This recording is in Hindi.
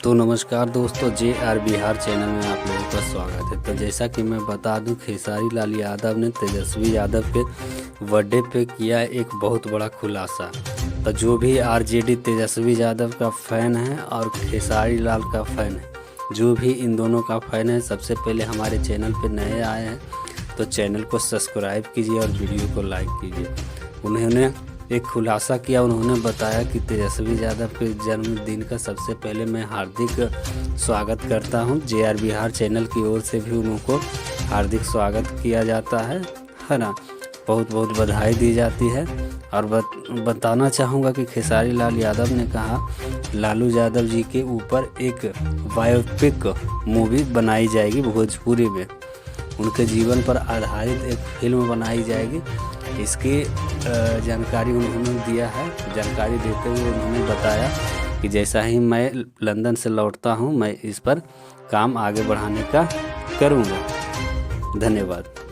तो नमस्कार दोस्तों, JR बिहार चैनल में आप लोगों का स्वागत है। तो जैसा कि मैं बता दूं, खेसारी लाल यादव ने तेजस्वी यादव के बर्थडे पे किया एक बहुत बड़ा खुलासा। तो जो भी RJD तेजस्वी यादव का फ़ैन है और खेसारी लाल का फ़ैन है, जो भी इन दोनों का फ़ैन है, सबसे पहले हमारे चैनल पे नए आए हैं तो चैनल को सब्सक्राइब कीजिए और वीडियो को लाइक कीजिए। उन्होंने एक खुलासा किया। उन्होंने बताया कि तेजस्वी यादव के जन्मदिन का सबसे पहले मैं हार्दिक स्वागत करता हूं। JR बिहार चैनल की ओर से भी उनको हार्दिक स्वागत किया जाता है ना। बहुत बहुत बधाई दी जाती है। और बताना चाहूँगा कि खेसारी लाल यादव ने कहा लालू यादव जी के ऊपर एक बायोपिक मूवी बनाई जाएगी भोजपुरी में। उनके जीवन पर आधारित एक फिल्म बनाई जाएगी। इसकी जानकारी उन्होंने दिया है। जानकारी देते हुए उन्होंने बताया कि जैसा ही मैं लंदन से लौटता हूं, मैं इस पर काम आगे बढ़ाने का करूंगा। धन्यवाद।